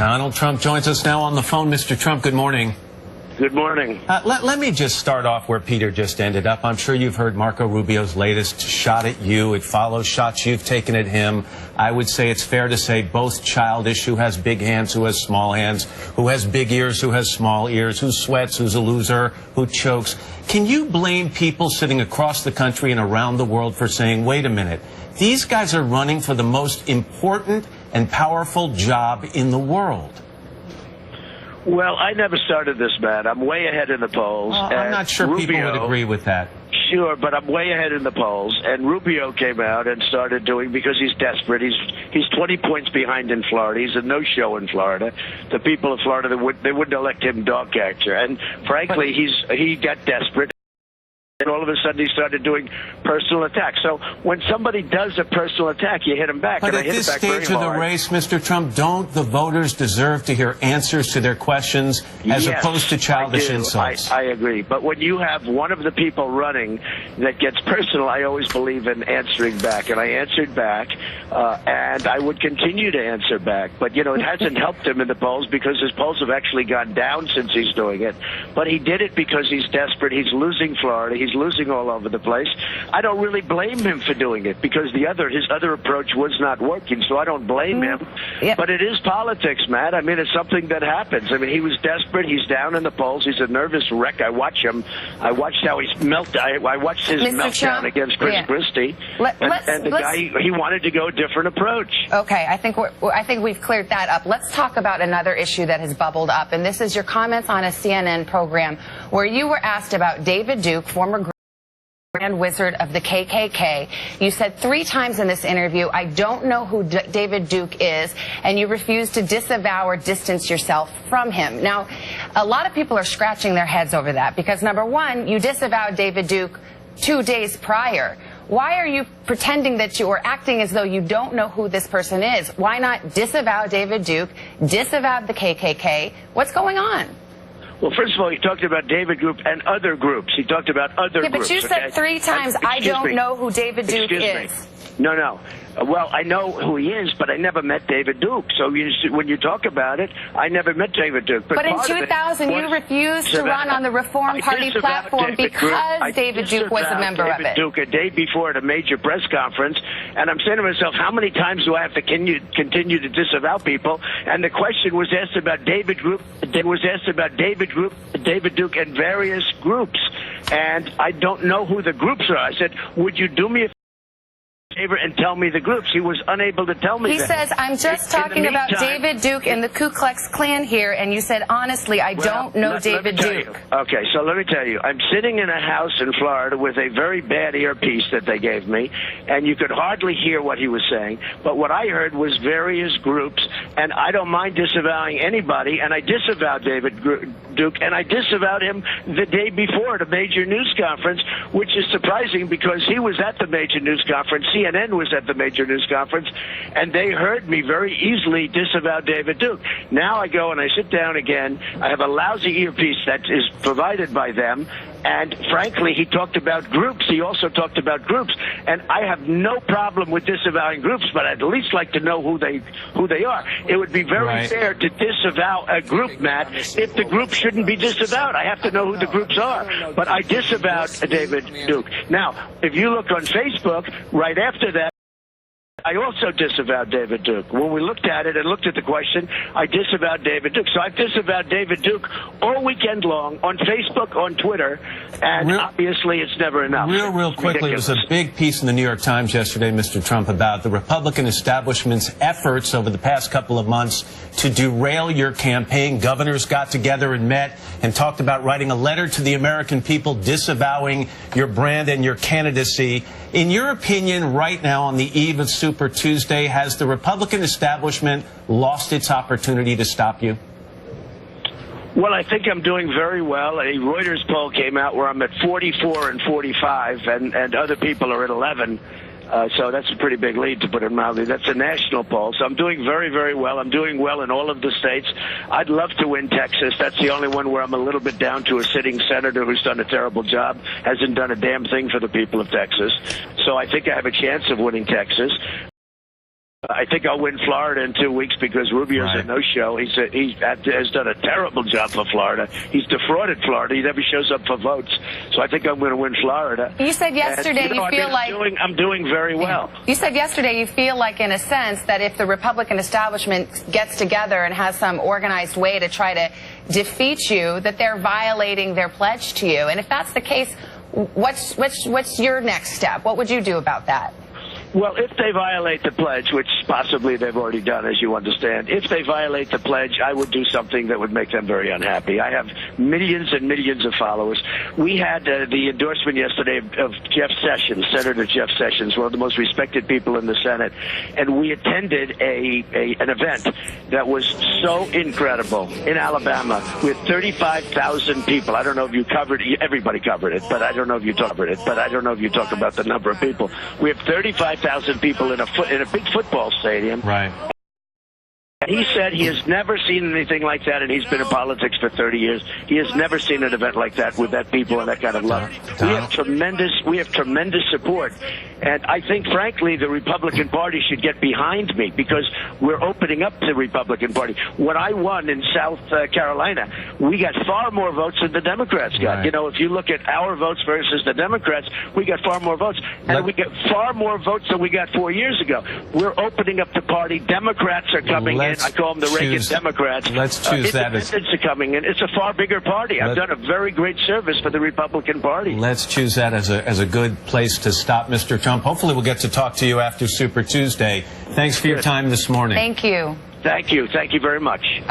Donald Trump joins us now on the phone. Mr. Trump, good morning. Good morning. Let me just start off where Peter just ended up. I'm sure you've heard Marco Rubio's latest shot at you. It follows shots you've taken at him. I would say it's fair to say both childish, who has big hands, who has small hands, who has big ears, who has small ears, who sweats, who's a loser, who chokes. Can you blame people sitting across the country and around the world for saying, wait a minute, these guys are running for the most important and powerful job in the world? Well, I never started this, Matt. I'm way ahead in the polls. Well, I'm not sure people would agree with that. Sure, but I'm way ahead in the polls. And Rubio came out and started doing, because he's desperate. He's 20 points behind in Florida. He's a no-show in Florida. The people of Florida, they wouldn't elect him dog catcher. And frankly, he got desperate. And all of a sudden, he started doing personal attacks. So when somebody does a personal attack, you hit him back. But and at I hit this it back stage of the race, Mr. Trump, don't the voters deserve to hear answers to their questions as opposed to childish insults? I agree. But when you have one of the people running that gets personal, I always believe in answering back. And I answered back, and I would continue to answer back. But, you know, it hasn't helped him in the polls because his polls have actually gone down since he's doing it. But he did it because he's desperate. He's losing Florida. He's losing all over the place. I don't really blame him for doing it because his other approach was not working, so I don't blame him. Yep. But it is politics, Matt. I mean, it's something that happens. I mean, he was desperate. He's down in the polls. He's a nervous wreck. I watch him. I watched how he's I watched his meltdown against Chris Christie. And the guy, he wanted to go a different approach. Okay, I think we've cleared that up. Let's talk about another issue that has bubbled up, and this is your comments on a CNN program where you were asked about David Duke, former Grand Wizard of the KKK. You said 3 times in this interview, I don't know who David Duke is, and you refused to disavow or distance yourself from him. Now, a lot of people are scratching their heads over that because, number one, you disavowed David Duke 2 days prior. Why are you pretending that you are acting as though you don't know who this person is? Why not disavow David Duke, disavow the KKK? What's going on? Well, first of all, he talked about David Group and other groups. He talked about other groups. But you said 3 times, I don't know who David Duke is. No. Well, I know who he is, but I never met David Duke. So when you talk about it, I never met David Duke. But in 2000, you refused to run on the Reform Party platform because David Duke was a member of it. Duke a day before at a major press conference, and I'm saying to myself, how many times do I have to continue to disavow people? And the question was asked about David Duke, David Duke, and various groups, and I don't know who the groups are. I said, would you do me a favor and tell me the groups? He was unable to tell me. He says, I'm just talking about David Duke and the Ku Klux Klan here, and you said, honestly, I don't know David Duke. Okay, so let me tell you, I'm sitting in a house in Florida with a very bad earpiece that they gave me, and you could hardly hear what he was saying, but what I heard was various groups, and I don't mind disavowing anybody, and I disavowed David Duke, and I disavowed him the day before at a major news conference, which is surprising because he was at the major news conference. CNN was at the major news conference, and they heard me very easily disavow David Duke. Now I go and I sit down again. I have a lousy earpiece that is provided by them, and frankly, he talked about groups. He also talked about groups, and I have no problem with disavowing groups, but I'd at least like to know who they are. It would be very fair to disavow a group, Matt, if the group shouldn't be disavowed. I have to know who the groups are, but I disavowed David Duke. Now, if you look on Facebook, right after that, I also disavowed David Duke. When we looked at it and looked at the question, I disavowed David Duke. So I've disavowed David Duke all weekend long on Facebook, on Twitter, and obviously it's never enough. Real quickly, there was a big piece in the New York Times yesterday, Mr. Trump, about the Republican establishment's efforts over the past couple of months to derail your campaign. Governors got together and met and talked about writing a letter to the American people disavowing your brand and your candidacy. In your opinion, right now on the eve of Super Tuesday, has the Republican establishment lost its opportunity to stop you? Well, I think I'm doing very well. A Reuters poll came out where I'm at 44 and 45, and other people are at 11. So that's a pretty big lead, to put it mildly. That's a national poll. So I'm doing very, very well. I'm doing well in all of the states. I'd love to win Texas. That's the only one where I'm a little bit down to a sitting senator who's done a terrible job, hasn't done a damn thing for the people of Texas. So I think I have a chance of winning Texas. I think I'll win Florida in 2 weeks because Rubio's a no-show. He has done a terrible job for Florida. He's defrauded Florida. He never shows up for votes. So I think I'm going to win Florida. You said yesterday you feel like I'm doing very well. You said yesterday you feel like, in a sense, that if the Republican establishment gets together and has some organized way to try to defeat you, that they're violating their pledge to you. And if that's the case, what's your next step? What would you do about that? Well, if they violate the pledge, which possibly they've already done, as you understand, if they violate the pledge, I would do something that would make them very unhappy. I have millions and millions of followers. We had the endorsement yesterday of Jeff Sessions, Senator Jeff Sessions, one of the most respected people in the Senate, and we attended an event that was so incredible in Alabama with 35,000 people. I don't know if you covered it. Everybody covered it, but I don't know if you talk about the number of people. We have 35,000 people in a big football stadium. Right. He said he has never seen anything like that, and he's been in politics for 30 years. He has never seen an event like that with that people and that kind of love. We have tremendous support, and I think, frankly, the Republican Party should get behind me because we're opening up the Republican Party. When I won in South Carolina, we got far more votes than the Democrats got. Right. You know, if you look at our votes versus the Democrats, we got far more votes, and we get far more votes than we got 4 years ago. We're opening up the party. Democrats are coming in. I call them the Reagan Democrats. Let's choose that as... Independents are coming in. It's a far bigger party. I've done a very great service for the Republican Party. Let's choose that as a good place to stop, Mr. Trump. Hopefully we'll get to talk to you after Super Tuesday. Thanks for your time this morning. Thank you. Thank you. Thank you very much.